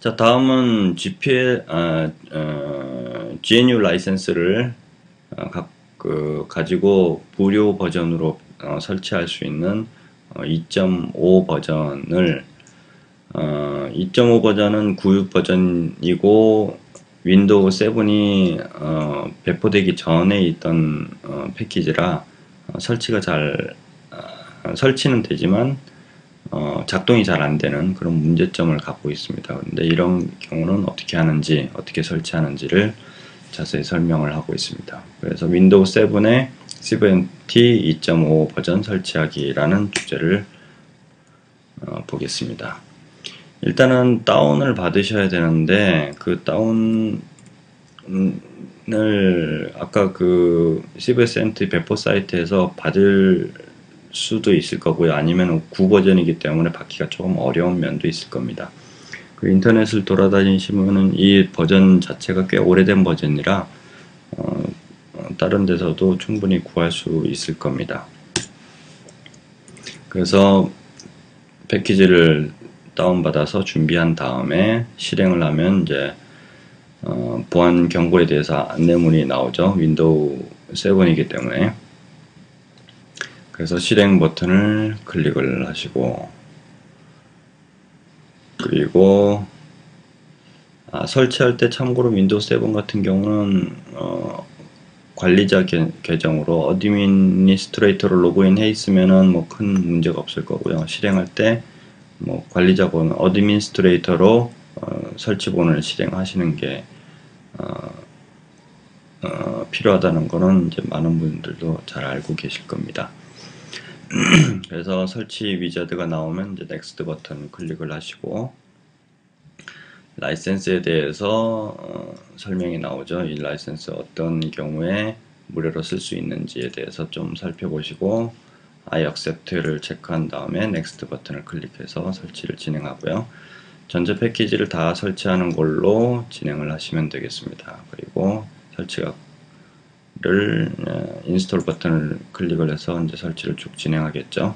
자, 다음은 GNU 라이센스를 가지고 무료 버전으로 설치할 수 있는 2.5 버전을 2.5 버전은 9 버전이고 윈도우 7이 배포되기 전에 있던 패키지라 설치는 되지만 작동이 잘 안되는 그런 문제점을 갖고 있습니다. 근데 이런 경우는 어떻게 하는지, 어떻게 설치하는지를 자세히 설명을 하고 있습니다. 그래서 윈도우 7에 cvnt 2.5 버전 설치하기라는 주제를 보겠습니다. 일단은 다운을 받으셔야 되는데 그 다운을 아까 그 cvnt 배포 사이트에서 받을 수도 있을 거고요. 아니면 9 버전이기 때문에 받기가 조금 어려운 면도 있을 겁니다. 그 인터넷을 돌아다니시면은 이 버전 자체가 꽤 오래된 버전이라 다른 데서도 충분히 구할 수 있을 겁니다. 그래서 패키지를 다운받아서 준비한 다음에 실행을 하면 이제 보안 경고에 대해서 안내문이 나오죠. 윈도우 7이기 때문에. 그래서 실행 버튼을 클릭을 하시고, 그리고 설치할 때 참고로 윈도우 7 같은 경우는 관리자 계정으로 어드미니스트레이터로 로그인 해 있으면은 뭐 큰 문제가 없을 거고요. 실행할 때 뭐 관리자 번호 어드미니스트레이터로 설치본을 실행하시는 게 필요하다는 거는 이제 많은 분들도 잘 알고 계실 겁니다. 그래서 설치 위자드가 나오면 이제 넥스트 버튼 클릭을 하시고 라이센스에 대해서 설명이 나오죠. 이 라이센스 어떤 경우에 무료로 쓸 수 있는지에 대해서 좀 살펴보시고 I accept를 체크한 다음에 넥스트 버튼을 클릭해서 설치를 진행하고요. 전체 패키지를 다 설치하는 걸로 진행을 하시면 되겠습니다. 그리고 설치를 인스톨 버튼을 클릭을 해서 이제 설치를 쭉 진행하겠죠.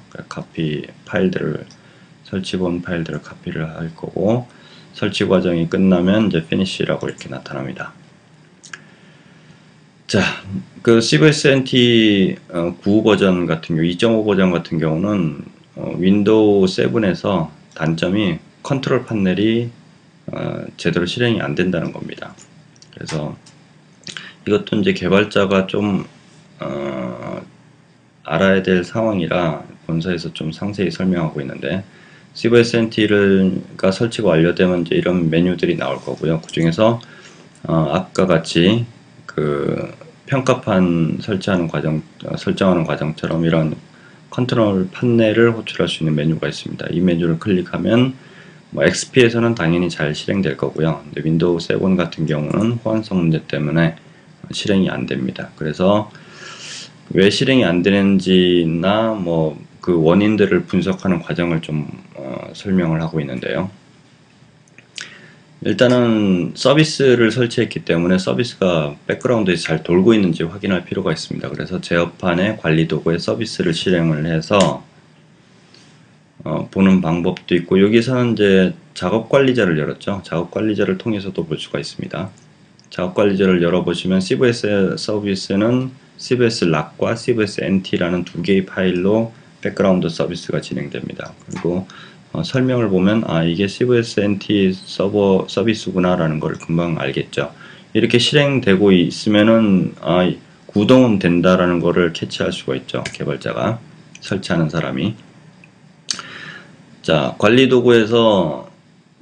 설치본 파일들을 카피를 할 거고, 설치 과정이 끝나면 이제 finishi라고 이렇게 나타납니다. 자, 그 cvsnt 9 버전 같은 경우, 2.5 버전 같은 경우는 윈도우 7에서 단점이 컨트롤 판넬이 제대로 실행이 안 된다는 겁니다. 그래서 이것도 이제 개발자가 좀 알아야 될 상황이라 본사에서 좀 상세히 설명하고 있는데, cvsnt가 설치가 완료되면 이제 이런 메뉴들이 나올 거고요. 그 중에서 아까 같이 그 평가판 설정하는 과정처럼 이런 컨트롤 판넬을 호출할 수 있는 메뉴가 있습니다. 이 메뉴를 클릭하면 뭐 XP에서는 당연히 잘 실행될 거고요. 근데 윈도우 7 같은 경우는 호환성 문제 때문에 실행이 안 됩니다. 그래서 왜 실행이 안 되는지나 뭐 그 원인들을 분석하는 과정을 좀 설명을 하고 있는데요. 일단은 서비스를 설치했기 때문에 서비스가 백그라운드에서 잘 돌고 있는지 확인할 필요가 있습니다. 그래서 제어판의 관리 도구에 서비스를 실행을 해서 보는 방법도 있고, 여기서는 이제 작업 관리자를 열었죠. 작업 관리자를 통해서도 볼 수가 있습니다. 작업 관리자를 열어보시면 CVS 서비스는 CVS 락과 CVS NT라는 두 개의 파일로 백그라운드 서비스가 진행됩니다. 그리고 설명을 보면 이게 CVS NT 서버 서비스구나 라는 걸 금방 알겠죠. 이렇게 실행되고 있으면은 구동은 된다라는 거를 캐치할 수가 있죠. 개발자가, 설치하는 사람이. 자, 관리 도구에서,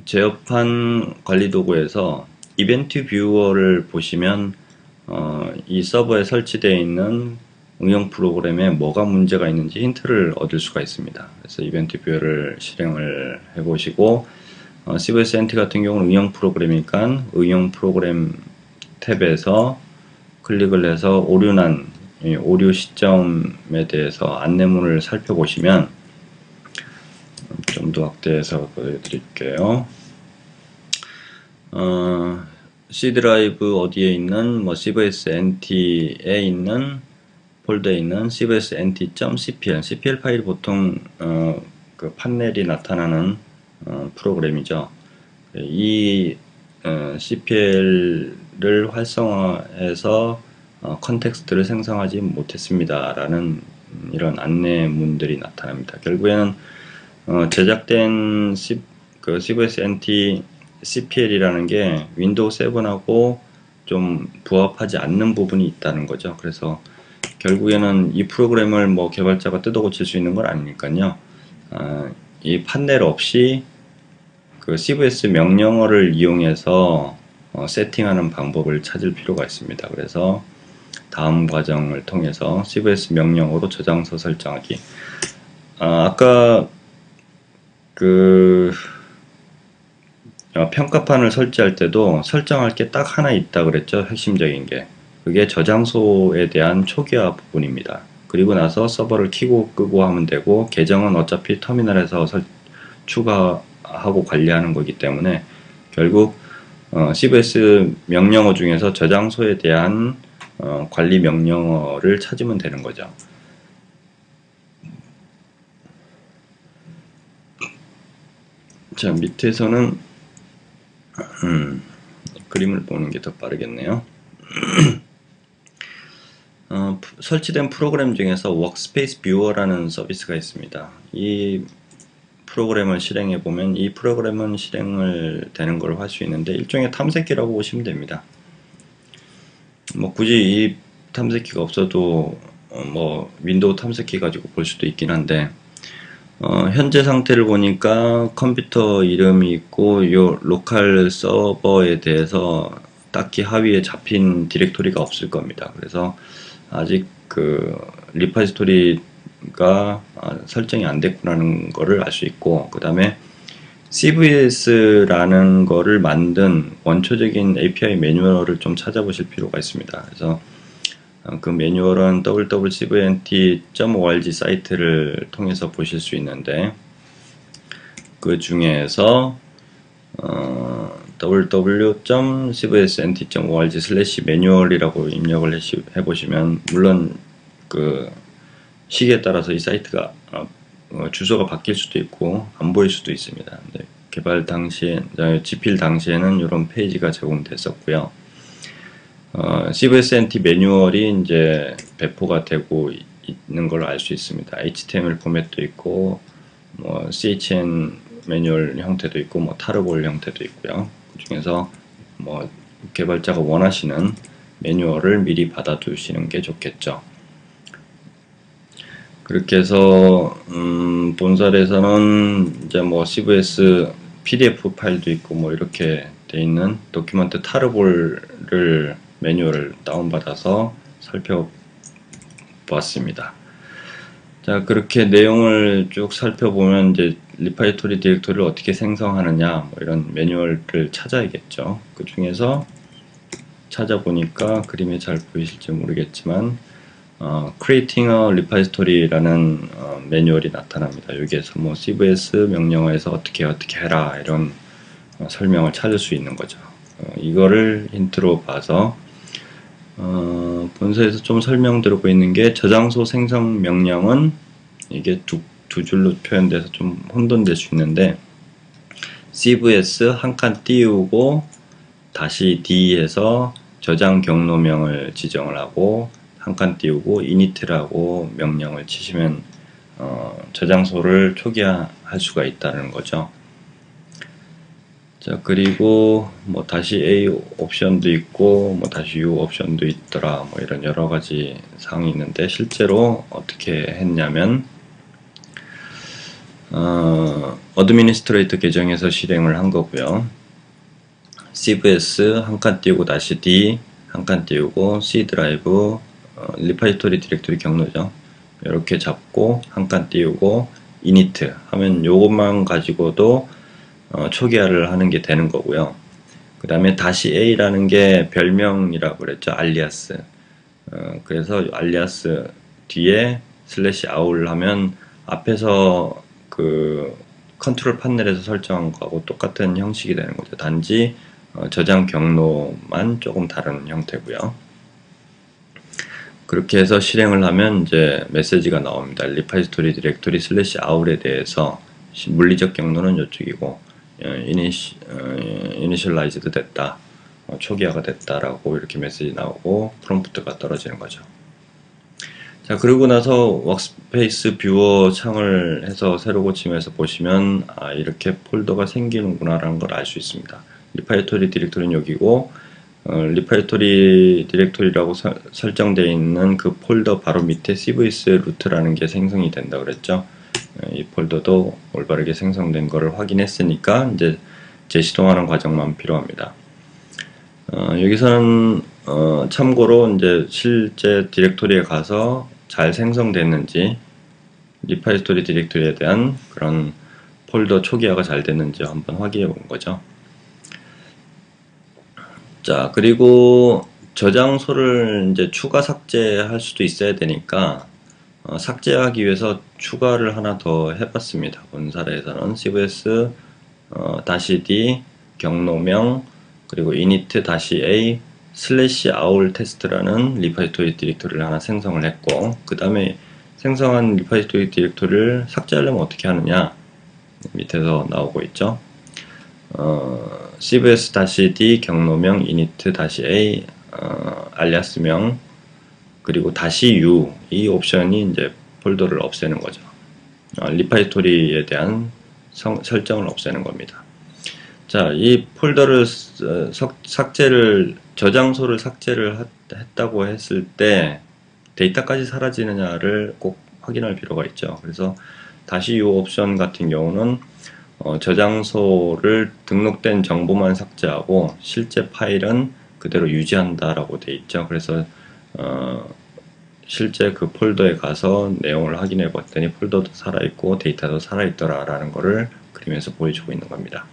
제어판 관리 도구에서 이벤트 뷰어를 보시면 이 서버에 설치되어 있는 응용 프로그램에 뭐가 문제가 있는지 힌트를 얻을 수가 있습니다. 그래서 이벤트 뷰어를 실행을 해보시고, cvsnt 같은 경우는 응용 프로그램이니까 응용 프로그램 탭에서 클릭을 해서 오류 시점에 대해서 안내문을 살펴보시면, 좀 더 확대해서 보여드릴게요. C 드라이브 어디에 있는 뭐 cvsnt에 있는 폴더에 있는 cvsnt.cpl, cpl 파일이 보통 그 판넬이 나타나는 프로그램이죠. 이 CPL을 활성화해서 컨텍스트를 생성하지 못했습니다 라는 이런 안내문들이 나타납니다. 결국에는 제작된 CVS NT CPL이라는 게 윈도우 7하고 좀 부합하지 않는 부분이 있다는 거죠. 그래서 결국에는 이 프로그램을 뭐 개발자가 뜯어 고칠 수 있는 건 아니니까요. 이 판넬 없이 그 CVS 명령어를 이용해서 세팅하는 방법을 찾을 필요가 있습니다. 그래서 다음 과정을 통해서 CVS 명령어로 저장소 설정하기. 아까 그 평가판을 설치할 때도 설정할 게 딱 하나 있다 그랬죠. 핵심적인 게. 그게 저장소에 대한 초기화 부분입니다. 그리고 나서 서버를 켜고 끄고 하면 되고, 계정은 어차피 터미널에서 추가하고 관리하는 거기 때문에 결국 CVS 명령어 중에서 저장소에 대한 관리 명령어를 찾으면 되는 거죠. 자, 밑에서는 그림을 보는 게 더 빠르겠네요. 설치된 프로그램 중에서 워크스페이스 뷰어라는 서비스가 있습니다. 이 프로그램을 실행해 보면 이 프로그램은 실행을 되는 걸 할 수 있는데 일종의 탐색기라고 보시면 됩니다. 뭐 굳이 이 탐색기가 없어도 뭐 윈도우 탐색기 가지고 볼 수도 있긴 한데, 현재 상태를 보니까 컴퓨터 이름이 있고 요 로컬 서버에 대해서 딱히 하위에 잡힌 디렉토리가 없을 겁니다. 그래서 아직 그 리파지토리가 설정이 안 됐구나는 거를 알 수 있고, 그 다음에 CVS라는 거를 만든 원초적인 API 매뉴얼을 좀 찾아보실 필요가 있습니다. 그래서 그 매뉴얼은 www.cvnt.org 사이트를 통해서 보실 수 있는데, 그 중에서 www.cvsnt.org/매뉴얼이라고 입력을 해보시면, 물론 그 시기에 따라서 이 사이트가 주소가 바뀔 수도 있고 안 보일 수도 있습니다. 근데 개발 당시에, 집필 당시에는 이런 페이지가 제공됐었고요. CVSNT 매뉴얼이 이제 배포가 되고 있는 걸 알 수 있습니다. HTML 포맷도 있고, 뭐 CHN 매뉴얼 형태도 있고, 뭐 타르볼 형태도 있고요. 그 중에서 뭐 개발자가 원하시는 매뉴얼을 미리 받아두시는 게 좋겠죠. 그렇게 해서 본사에서는 이제 뭐 CVS PDF 파일도 있고 뭐 이렇게 돼 있는 도큐먼트 타르볼을 매뉴얼을 다운받아서 살펴보았습니다. 자, 그렇게 내용을 쭉 살펴보면 이제 리파지토리 디렉토리를 어떻게 생성하느냐, 뭐 이런 매뉴얼을 찾아야겠죠. 그 중에서 찾아보니까 그림에 잘 보이실지 모르겠지만 Creating a Repository라는 매뉴얼이 나타납니다. 여기에서 뭐 CVS 명령어에서 어떻게 해라 이런 설명을 찾을 수 있는 거죠. 이거를 힌트로 봐서 본서에서 좀 설명드리고 있는 게, 저장소 생성 명령은 이게 두 줄로 표현돼서 좀 혼돈될 수 있는데, CVS 한 칸 띄우고 다시 D 해서 저장 경로명을 지정을 하고 한 칸 띄우고 init라고 명령을 치시면 저장소를 초기화할 수가 있다는 거죠. 자, 그리고 뭐 다시 A 옵션도 있고 뭐 다시 U 옵션도 있더라, 뭐 이런 여러 가지 사항이 있는데, 실제로 어떻게 했냐면 어드미니스트레이터 계정에서 실행을 한 거고요. CVS 한 칸 띄우고 다시 D 한 칸 띄우고 C 드라이브 리파지토리 디렉토리 경로죠. 이렇게 잡고 한 칸 띄우고 init 하면 요것만 가지고도 초기화를 하는 게 되는 거고요. 그 다음에 다시 A라는 게 별명이라고 그랬죠. 알리아스. 그래서 알리아스 뒤에 슬래시 아울 하면 앞에서 그 컨트롤 판넬에서 설정한 거하고 똑같은 형식이 되는 거죠. 단지 저장 경로만 조금 다른 형태고요. 그렇게 해서 실행을 하면 이제 메시지가 나옵니다. 리파지토리 디렉토리 슬래시 아울에 대해서 물리적 경로는 이쪽이고 이니셜라이즈드 됐다, 초기화가 됐다라고 이렇게 메시지 나오고 프롬프트가 떨어지는 거죠. 자, 그러고 나서 워크스페이스 뷰어 창을 해서 새로 고침해서 보시면 이렇게 폴더가 생기는구나 라는 걸 알 수 있습니다. 리파이토리 디렉토리는 여기고 리파이토리 디렉토리라고 설정되어 있는 그 폴더 바로 밑에 CVS 루트라는 게 생성이 된다 그랬죠. 이 폴더도 올바르게 생성된 거를 확인했으니까 이제 재시동하는 과정만 필요합니다. 여기서는 참고로 이제 실제 디렉토리에 가서 잘 생성됐는지, 리파이토리 디렉토리에 대한 그런 폴더 초기화가 잘 됐는지 한번 확인해 본 거죠. 자, 그리고 저장소를 이제 추가 삭제할 수도 있어야 되니까 삭제하기 위해서 추가를 하나 더 해봤습니다. 본 사례에서는 CVS -d 경로명 그리고 init-a /aul 테스트라는 리파이토리 디렉토리를 하나 생성을 했고, 그 다음에 생성한 리파이토리 디렉토리를 삭제하려면 어떻게 하느냐, 밑에서 나오고 있죠. cvs-d 경로명 init-a 알리아스명 그리고 -u 이 옵션이 이제 폴더를 없애는 거죠. 리파이토리에 대한 설정을 없애는 겁니다. 자, 이 폴더를 저장소를 삭제를 했다고 했을 때 데이터까지 사라지느냐를 꼭 확인할 필요가 있죠. 그래서 -u 옵션 같은 경우는 저장소를 등록된 정보만 삭제하고 실제 파일은 그대로 유지한다라고 되어 있죠. 그래서 실제 그 폴더에 가서 내용을 확인해 봤더니 폴더도 살아있고 데이터도 살아있더라 라는 거를 그림에서 보여주고 있는 겁니다.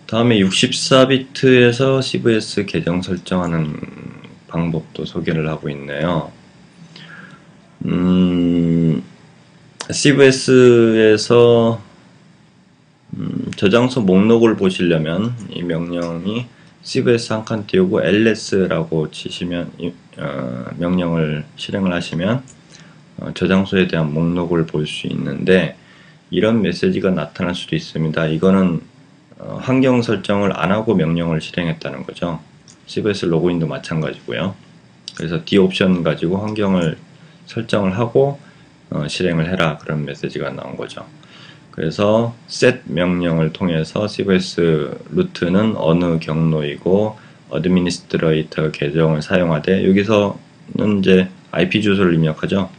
다음에 64비트에서 CVS 계정 설정하는 방법도 소개를 하고 있네요. CVS에서 저장소 목록을 보시려면 이 명령이 CVS 한 칸 띄우고 ls라고 치시면 명령을 실행을 하시면 저장소에 대한 목록을 볼 수 있는데, 이런 메시지가 나타날 수도 있습니다. 이거는 환경 설정을 안 하고 명령을 실행했다는 거죠. CVS 로그인도 마찬가지고요. 그래서 D 옵션 가지고 환경을 설정을 하고 실행을 해라, 그런 메시지가 나온 거죠. 그래서 set 명령을 통해서 CVS 루트는 어느 경로이고 어드미니스트레이터 계정을 사용하되, 여기서는 이제 IP 주소를 입력하죠.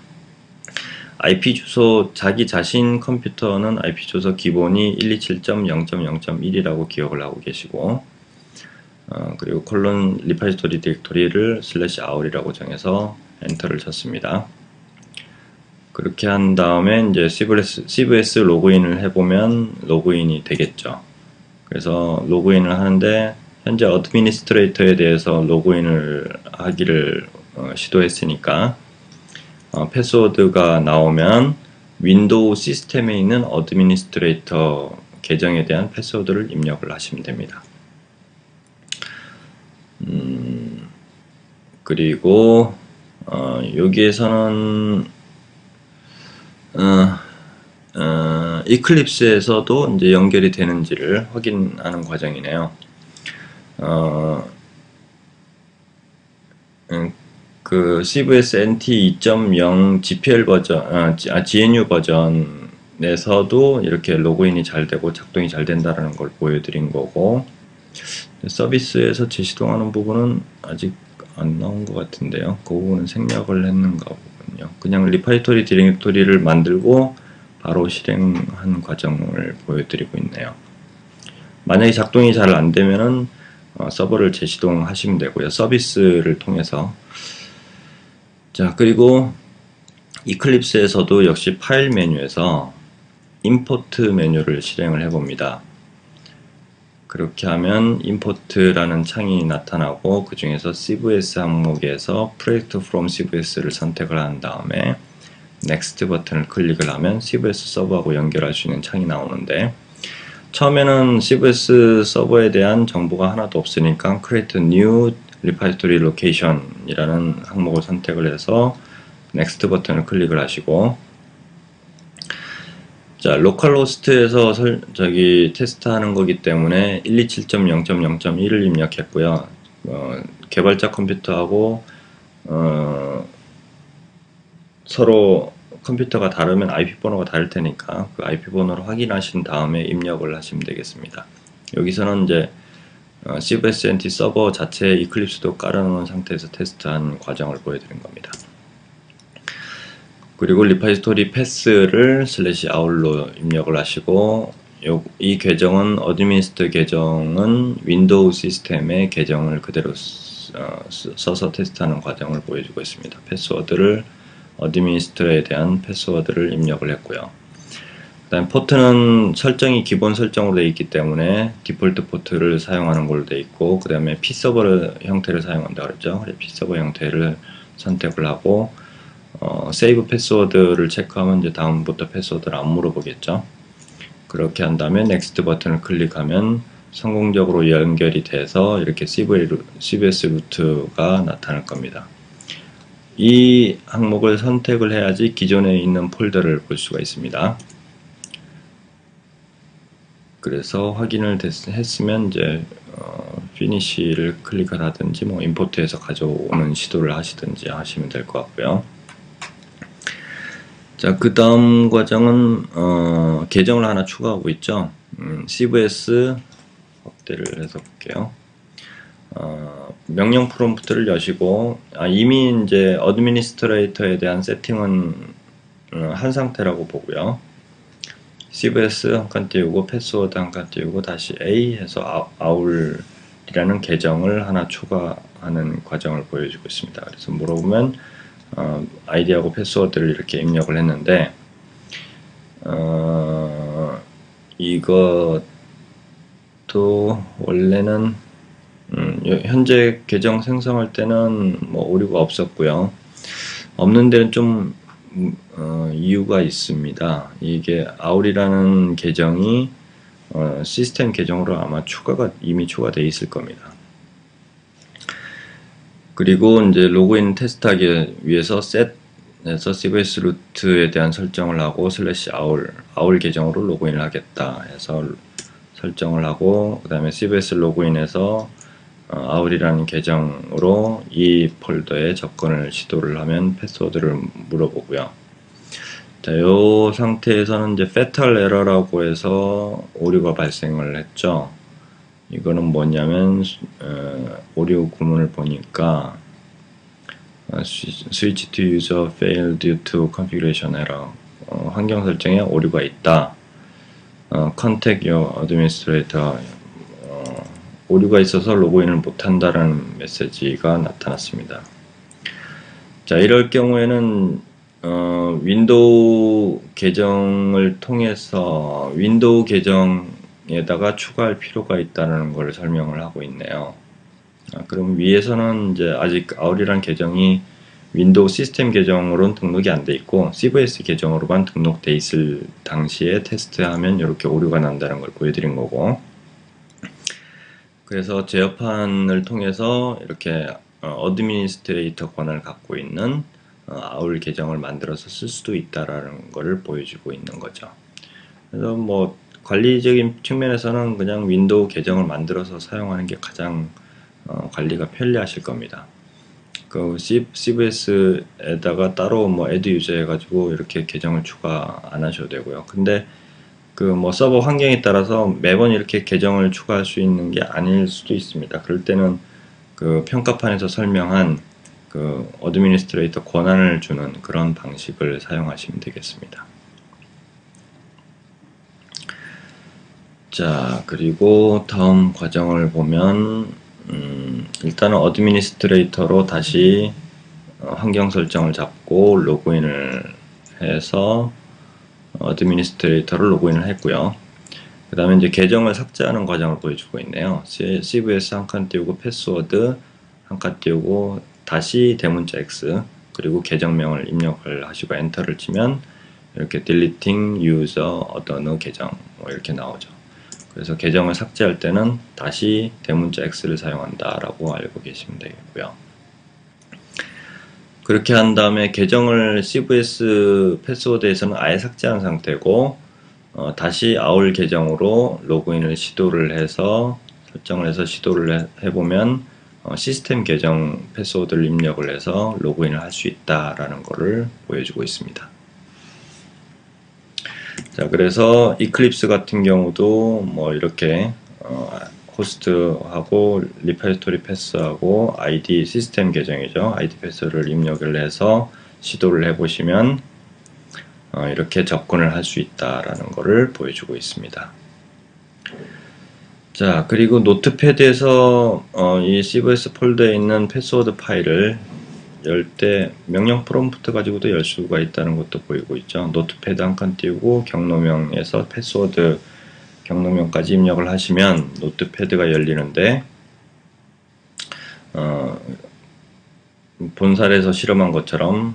IP 주소, 자기 자신 컴퓨터는 IP 주소 기본이 127.0.0.1이라고 기억을 하고 계시고, 그리고 콜론 리파이토리 디렉토리를 /aul이라고 정해서 엔터를 쳤습니다. 그렇게 한 다음에 이제 CVS 로그인을 해보면 로그인이 되겠죠. 그래서 로그인을 하는데, 현재 어드미니스트레이터에 대해서 로그인을 하기를 시도했으니까 패스워드가 나오면 윈도우 시스템에 있는 어드미니스트레이터 계정에 대한 패스워드를 입력을 하시면 됩니다. 그리고 여기에서는 이클립스에서도 이제 연결이 되는지를 확인하는 과정이네요. 그 CVS NT 2.0 GPL 버전, GNU 버전에서도 이렇게 로그인이 잘 되고 작동이 잘 된다는 걸 보여드린 거고, 서비스에서 재시동하는 부분은 아직 안 나온 것 같은데요. 그 부분은 생략을 했는가 보군요. 그냥 리파이토리 디렉토리를 만들고 바로 실행한 과정을 보여드리고 있네요. 만약에 작동이 잘 안 되면은 서버를 재시동하시면 되고요. 서비스를 통해서. 자, 그리고 이클립스에서도 역시 파일 메뉴에서 임포트 메뉴를 실행을 해봅니다. 그렇게 하면 임포트라는 창이 나타나고, 그 중에서 CVS 항목에서 Project from CVS를 선택을 한 다음에 Next 버튼을 클릭을 하면 CVS 서버하고 연결할 수 있는 창이 나오는데, 처음에는 CVS 서버에 대한 정보가 하나도 없으니까 Create New Repository Location 이라는 항목을 선택을 해서 Next 버튼을 클릭을 하시고, 자, 로컬호스트에서 테스트하는 거기 때문에 127.0.0.1을 입력했고요. 개발자 컴퓨터하고 서로 컴퓨터가 다르면 IP 번호가 다를 테니까 그 IP 번호를 확인하신 다음에 입력을 하시면 되겠습니다. 여기서는 이제 CVSNT 서버 자체에 이클립스도 깔아놓은 상태에서 테스트한 과정을 보여드린 겁니다. 그리고 리파지토리 패스를 /aul로 입력을 하시고 이 계정은 어드미니스트 계정은 윈도우 시스템의 계정을 그대로 써서 테스트하는 과정을 보여주고 있습니다. 패스워드를 어드미니스트에 대한 패스워드를 입력을 했고요. 그 다음 포트는 설정이 기본 설정으로 되어 있기 때문에 디폴트 포트를 사용하는 걸로 되어 있고, 그 다음에 p서버 형태를 사용한다 그랬죠. 그래서 p서버 형태를 선택을 하고 세이브 패스워드를 체크하면 이제 다음부터 패스워드를 안 물어보겠죠. 그렇게 한 다음에 넥스트 버튼을 클릭하면 성공적으로 연결이 돼서 이렇게 CVS 루트가 나타날 겁니다. 이 항목을 선택을 해야지 기존에 있는 폴더를 볼 수가 있습니다. 그래서 확인을 했으면 이제 피니시를 클릭을 하든지 뭐 임포트해서 가져오는 시도를 하시든지 하시면 될 것 같고요. 자, 그 다음 과정은 계정을 하나 추가하고 있죠. CVS 확대를 해서 볼게요. 명령 프롬프트를 여시고 이미 이제 어드미니스트레이터에 대한 세팅은 한 상태라고 보고요. CVS 한 칸 띄우고 패스워드 한 칸 띄우고 다시 A 해서 아울이라는 계정을 하나 추가하는 과정을 보여주고 있습니다. 그래서 물어보면 아이디하고 패스워드를 이렇게 입력을 했는데 이것도 원래는 현재 계정 생성할 때는 뭐 오류가 없었고요. 없는 데는 좀 이유가 있습니다. 이게 아울이라는 계정이 시스템 계정으로 아마 이미 추가되어 있을 겁니다. 그리고 이제 로그인 테스트하기 위해서 set에서 CVS 루트에 대한 설정을 하고 /aul 계정으로 로그인을 하겠다 해서 설정을 하고, 그 다음에 CVS 로그인해서 aul이라는 계정으로 이 폴더에 접근을 시도를 하면 패스워드를 물어보고요. 자, 이 상태에서는 이제 fatal error라고 해서 오류가 발생을 했죠. 이거는 뭐냐면 오류 구문을 보니까 switch to user failed due to configuration error, 환경 설정에 오류가 있다. contact your administrator, 오류가 있어서 로그인을 못한다라는 메시지가 나타났습니다. 자, 이럴 경우에는 윈도우 계정을 통해서 윈도우 계정에다가 추가할 필요가 있다는 걸 설명을 하고 있네요. 그럼 위에서는 이제 아직 아울이란 계정이 윈도우 시스템 계정으로는 등록이 안 돼 있고 CVS 계정으로만 등록돼 있을 당시에 테스트하면 이렇게 오류가 난다는 걸 보여드린 거고, 그래서 제어판을 통해서 이렇게 어드미니스트레이터 권한을 갖고 있는 아울 계정을 만들어서 쓸 수도 있다라는 것을 보여주고 있는 거죠. 그래서 뭐 관리적인 측면에서는 그냥 윈도우 계정을 만들어서 사용하는 게 가장 관리가 편리하실 겁니다. 그 CVS에다가 따로 뭐 add user 해가지고 이렇게 계정을 추가 안 하셔도 되고요. 근데 그 뭐 서버 환경에 따라서 매번 이렇게 계정을 추가할 수 있는 게 아닐 수도 있습니다. 그럴 때는 그 평가판에서 설명한 그 어드미니스트레이터 권한을 주는 그런 방식을 사용하시면 되겠습니다. 자, 그리고 다음 과정을 보면 일단은 어드미니스트레이터로 다시 환경 설정을 잡고 로그인을 해서 어드미니스트레이터를 로그인을 했고요. 그 다음에 이제 계정을 삭제하는 과정을 보여주고 있네요. CVS 한 칸 띄우고 패스워드 한 칸 띄우고 다시 대문자 X 그리고 계정명을 입력을 하시고 엔터를 치면 이렇게 deleting user 어떤 계정 뭐 이렇게 나오죠. 그래서 계정을 삭제할 때는 다시 대문자 X를 사용한다 라고 알고 계시면 되겠고요. 그렇게 한 다음에 계정을 CVS 패스워드에서는 아예 삭제한 상태고 다시 아울 계정으로 로그인을 시도를 해서 설정을 해서 시도를 해보면 시스템 계정 패스워드를 입력을 해서 로그인을 할 수 있다라는 것을 보여주고 있습니다. 자, 그래서 이클립스 같은 경우도 뭐 이렇게 호스트하고 리포지토리 패스하고 ID 시스템 계정이죠. ID 패스를 입력을 해서 시도를 해보시면 이렇게 접근을 할 수 있다라는 것을 보여주고 있습니다. 자, 그리고 노트패드에서 이 CVS 폴더에 있는 패스워드 파일을 열 때 명령 프롬프트 가지고도 열 수가 있다는 것도 보이고 있죠. 노트패드 한 칸 띄우고 경로명에서 패스워드 경로명까지 입력을 하시면 노트패드가 열리는데 본사에서 실험한 것처럼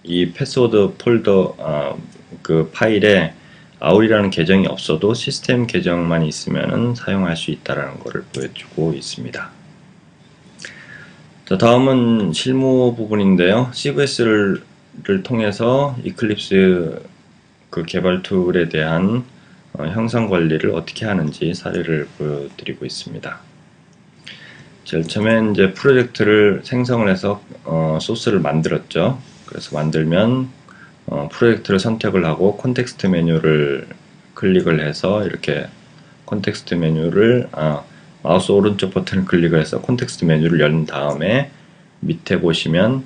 이 패스워드 폴더 그 파일에 아울이라는 계정이 없어도 시스템 계정만 있으면 사용할 수 있다는 것을 보여주고 있습니다. 자, 다음은 실무 부분인데요. CVS를 통해서 이클립스 그 개발 툴에 대한 형상 관리를 어떻게 하는지 사례를 보여드리고 있습니다. 제일 처음엔 이제 프로젝트를 생성을 해서 소스를 만들었죠. 그래서 만들면 프로젝트를 선택을 하고 콘텍스트 메뉴를 클릭을 해서 이렇게 콘텍스트 메뉴를 마우스 오른쪽 버튼을 클릭을 해서 콘텍스트 메뉴를 연 다음에 밑에 보시면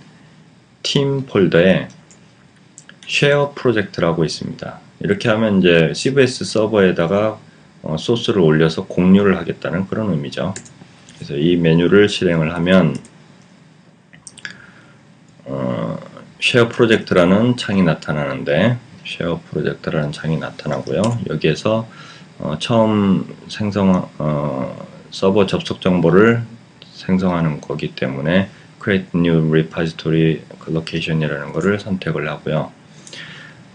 팀 폴더에 쉐어 프로젝트라고 있습니다. 이렇게 하면 이제 CVS 서버에다가 소스를 올려서 공유를 하겠다는 그런 의미죠. 그래서 이 메뉴를 실행을 하면 쉐어 프로젝트라는 창이 나타나는데 쉐어 프로젝트라는 창이 나타나고요. 여기에서 처음 서버 접속 정보를 생성하는 거기 때문에 create new repository location이라는 것을 선택을 하고요.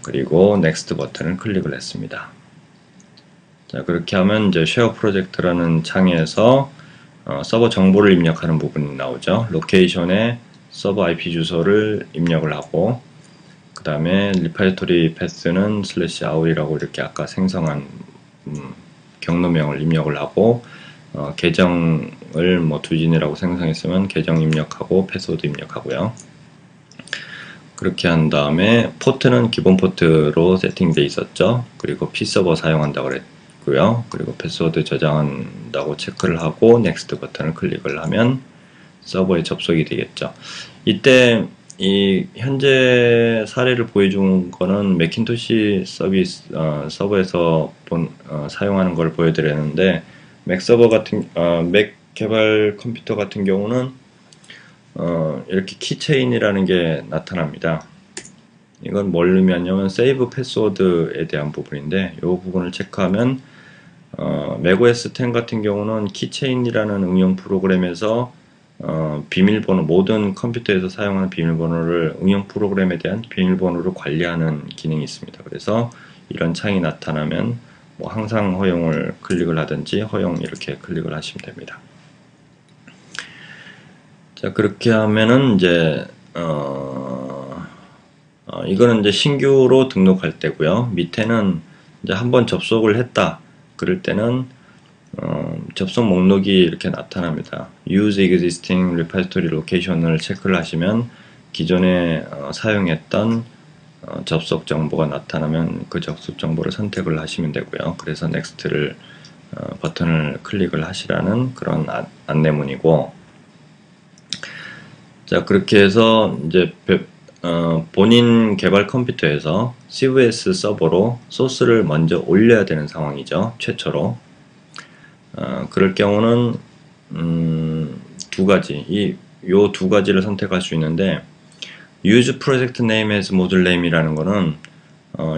그리고 next 버튼을 클릭을 했습니다. 자, 그렇게 하면 이제 쉐어 프로젝트라는 창에서 서버 정보를 입력하는 부분이 나오죠. 로케이션에 서버 IP 주소를 입력을 하고 그 다음에 리포지토리 패스는 /out이라고 이렇게 아까 생성한 경로명을 입력을 하고 계정을 뭐 두진이라고 생성했으면 계정 입력하고 패스워드 입력하고요. 그렇게 한 다음에 포트는 기본 포트로 세팅되어 있었죠. 그리고 P서버 사용한다고 그랬고요. 그리고 패스워드 저장한다고 체크를 하고 넥스트 버튼을 클릭을 하면 서버에 접속이 되겠죠. 이때 이 현재 사례를 보여준 거는 매킨토시 서비스 서버에서 사용하는 걸 보여드렸는데 맥 개발 컴퓨터 같은 경우는 이렇게 키체인이라는 게 나타납니다. 이건 뭘 의미하냐면 세이브 패스워드에 대한 부분인데 이 부분을 체크하면 맥OS 10 같은 경우는 키체인이라는 응용 프로그램에서 비밀번호, 모든 컴퓨터에서 사용하는 비밀번호를 응용 프로그램에 대한 비밀번호를 관리하는 기능이 있습니다. 그래서 이런 창이 나타나면 뭐 항상 허용을 클릭을 하든지 허용 이렇게 클릭을 하시면 됩니다. 자, 그렇게 하면은 이제 이거는 이제 신규로 등록할 때고요. 밑에는 이제 한번 접속을 했다 그럴 때는 접속 목록이 이렇게 나타납니다. Use existing repository location을 체크를 하시면 기존에 사용했던 접속 정보가 나타나면 그 접속 정보를 선택을 하시면 되고요. 그래서 Next를 버튼을 클릭을 하시라는 그런 안내문이고, 자, 그렇게 해서 이제 본인 개발 컴퓨터에서 CVS 서버로 소스를 먼저 올려야 되는 상황이죠. 최초로. 그럴 경우는 두 가지, 요 두 가지를 선택할 수 있는데 Use Project Name as Module Name이라는 거는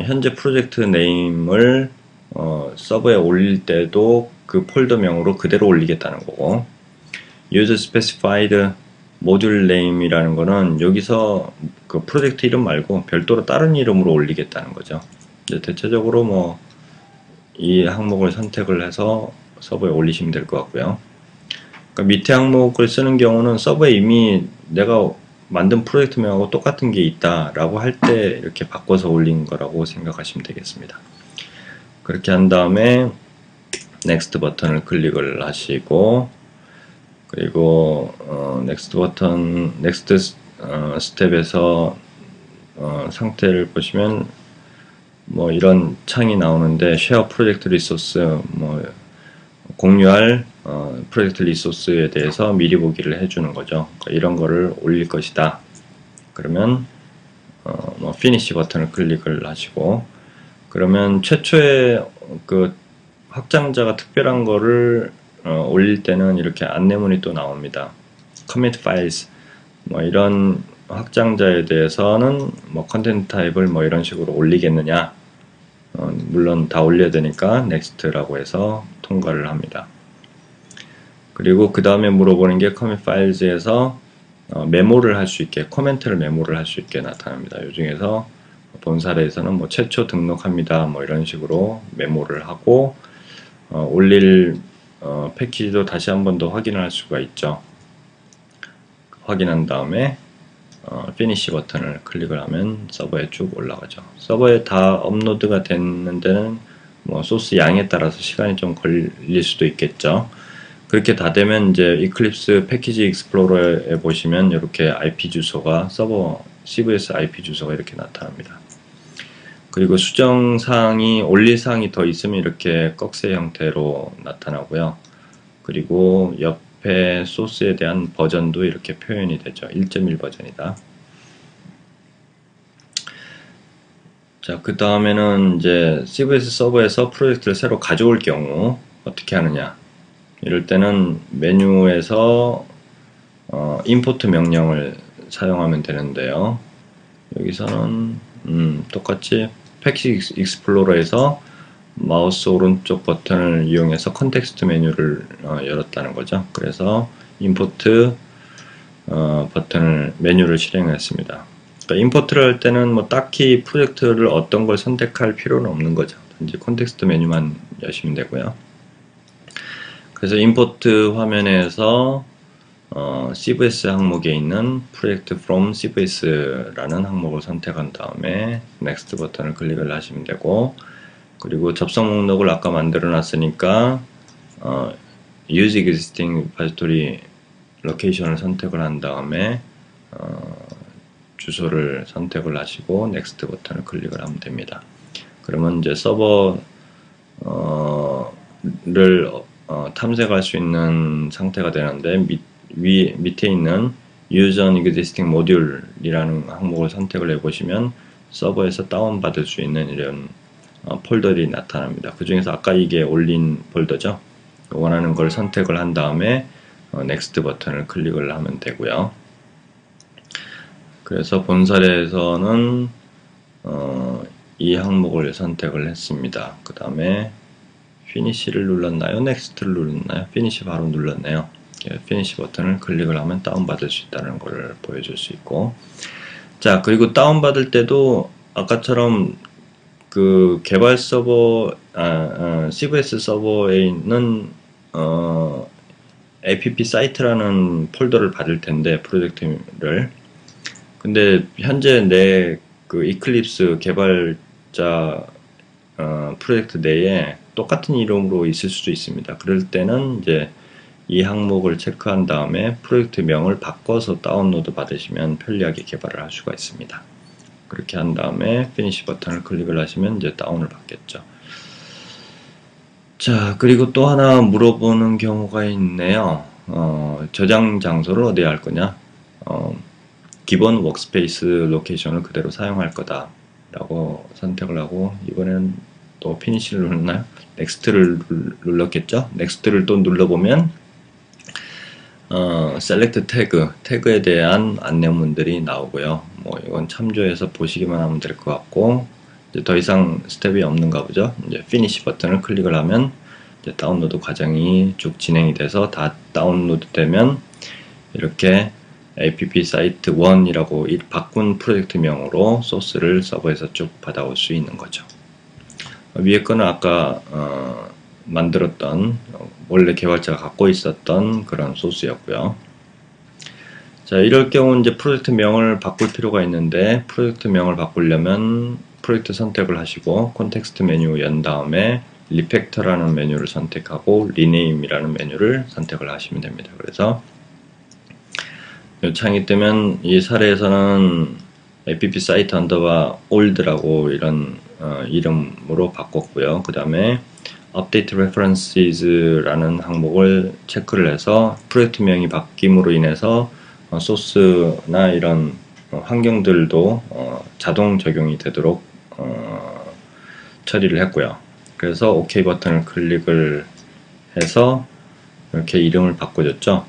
현재 프로젝트 네임을 서버에 올릴 때도 그 폴더명으로 그대로 올리겠다는 거고, Use Specified Module Name이라는 거는 여기서 그 프로젝트 이름 말고 별도로 다른 이름으로 올리겠다는 거죠. 이제 대체적으로 뭐 이 항목을 선택을 해서 서버에 올리시면 될 것 같고요. 그러니까 밑에 항목을 쓰는 경우는 서버에 이미 내가 만든 프로젝트명하고 똑같은 게 있다 라고 할 때 이렇게 바꿔서 올린 거라고 생각하시면 되겠습니다. 그렇게 한 다음에 넥스트 버튼을 클릭을 하시고, 그리고 넥스트 버튼, 넥스트 스텝에서 상태를 보시면 뭐 이런 창이 나오는데, 쉐어 프로젝트 리소스, 뭐 공유할 프로젝트 리소스에 대해서 미리 보기를 해주는 거죠. 그러니까 이런 거를 올릴 것이다. 그러면 뭐 피니시 버튼을 클릭을 하시고, 그러면 최초에 그 확장자가 특별한 거를 올릴 때는 이렇게 안내문이 또 나옵니다. commit files, 뭐 이런 확장자에 대해서는 뭐 컨텐트 타입을 뭐 이런 식으로 올리겠느냐, 물론 다 올려야 되니까 next라고 해서 통과를 합니다. 그리고 그 다음에 물어보는 게 commit files에서 메모를 할 수 있게, 코멘트를 메모를 할 수 있게 나타납니다. 이 중에서 본 사례에서는 뭐 최초 등록합니다, 뭐 이런 식으로 메모를 하고, 올릴 패키지도 다시 한 번 더 확인을 할 수가 있죠. 확인한 다음에 피니시 버튼을 클릭을 하면 서버에 쭉 올라가죠. 서버에 다 업로드가 됐는 데는 뭐 소스 양에 따라서 시간이 좀 걸릴 수도 있겠죠. 그렇게 다 되면 이제 이클립스 패키지 익스플로러에 보시면 이렇게 IP 주소가, 서버 CVS IP 주소가 이렇게 나타납니다. 그리고 수정사항이, 올릴 사항이 더 있으면 이렇게 꺽쇠 형태로 나타나고요. 그리고 옆에 소스에 대한 버전도 이렇게 표현이 되죠. 1.1 버전이다. 자, 그 다음에는 이제 CVS 서버에서 프로젝트를 새로 가져올 경우 어떻게 하느냐. 이럴 때는 메뉴에서 임포트 명령을 사용하면 되는데요. 여기서는 똑같이 패키지 익스플로러에서 마우스 오른쪽 버튼을 이용해서 컨텍스트 메뉴를 열었다는 거죠. 그래서 임포트 버튼을, 메뉴를 실행했습니다. 그러니까 임포트를 할 때는 뭐 딱히 프로젝트를 어떤 걸 선택할 필요는 없는 거죠. 단지 컨텍스트 메뉴만 여시면 되고요. 그래서 임포트 화면에서 CVS 항목에 있는 프로젝트 from CVS라는 항목을 선택한 다음에 Next 버튼을 클릭을 하시면 되고, 그리고 접속 목록을 아까 만들어 놨으니까 Use Existing Repository Location을 선택을 한 다음에 주소를 선택을 하시고 Next 버튼을 클릭을 하면 됩니다. 그러면 이제 서버를 탐색할 수 있는 상태가 되는데, 밑에 있는 Use on Existing Module이라는 항목을 선택을 해보시면 서버에서 다운받을 수 있는 이런 폴더들이 나타납니다. 그 중에서 아까 이게 올린 폴더죠. 원하는 걸 선택을 한 다음에 Next 버튼을 클릭을 하면 되고요. 그래서 본 사례에서는 이 항목을 선택을 했습니다. 그 다음에 피니시를 눌렀나요? 넥스트를 눌렀나요? 피니시 바로 눌렀네요. 피니시 버튼을 클릭을 하면 다운받을 수 있다는 걸 보여줄 수 있고, 자, 그리고 다운받을 때도 아까처럼 그 개발 서버, CVS 서버에 있는 app 사이트라는 폴더를 받을 텐데, 프로젝트를. 근데 현재 내 그 이클립스 개발자 프로젝트 내에 똑같은 이름으로 있을 수도 있습니다. 그럴 때는 이제 이 항목을 체크한 다음에 프로젝트명을 바꿔서 다운로드 받으시면 편리하게 개발을 할 수가 있습니다. 그렇게 한 다음에 피니시 버튼을 클릭을 하시면 이제 다운을 받겠죠. 자, 그리고 또 하나 물어보는 경우가 있네요. 저장 장소를 어디에 할 거냐? 기본 워크스페이스 로케이션을 그대로 사용할 거다 라고 선택을 하고, 이번엔 또 피니시를 눌렀나요? 넥스트를 눌렀겠죠? 넥스트를 또 눌러보면 셀렉트 태그에 대한 안내문들이 나오고요. 뭐 이건 참조해서 보시기만 하면 될 것 같고, 이제 더 이상 스텝이 없는가 보죠. 이제 피니시 버튼을 클릭을 하면 이제 다운로드 과정이 쭉 진행이 돼서 다 다운로드 되면 이렇게 app 사이트 1이라고 바꾼 프로젝트명으로 소스를 서버에서 쭉 받아올 수 있는 거죠. 위에 거는 아까 만들었던, 원래 개발자가 갖고 있었던 그런 소스였고요. 자, 이럴 경우 이제 프로젝트명을 바꿀 필요가 있는데, 프로젝트명을 바꾸려면 프로젝트 선택을 하시고 콘텍스트 메뉴 연 다음에 리팩터라는 메뉴를 선택하고 리네임이라는 메뉴를 선택을 하시면 됩니다. 그래서 이 창이 뜨면 이 사례에서는 app 사이트 언더바 old라고 이런 이름으로 바꿨고요. 그 다음에 update references라는 항목을 체크를 해서 프로젝트명이 바뀜으로 인해서 소스나 이런 환경들도 자동 적용이 되도록 처리를 했고요. 그래서 OK 버튼을 클릭을 해서 이렇게 이름을 바꿔줬죠.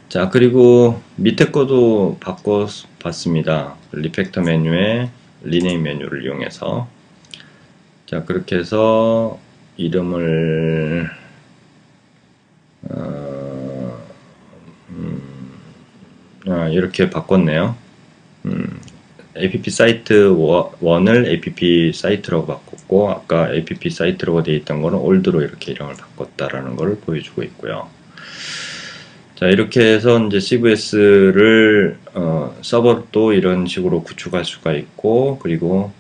자, 그리고 밑에 거도 바꿔봤습니다. 리팩터 메뉴에 리네임 메뉴를 이용해서. 자, 그렇게 해서 이름을 이렇게 바꿨네요. app 사이트 1을 app 사이트라고 바꿨고, 아까 app 사이트라고 되어 있던 거는 old로 이렇게 이름을 바꿨다라는 것을 보여주고 있고요. 자, 이렇게 해서 이제 CVS를 서버도 이런 식으로 구축할 수가 있고, 그리고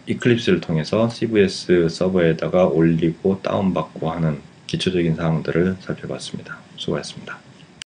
이클립스를 통해서 CVS 서버에다가 올리고 다운받고 하는 기초적인 사항들을 살펴봤습니다. 수고하셨습니다.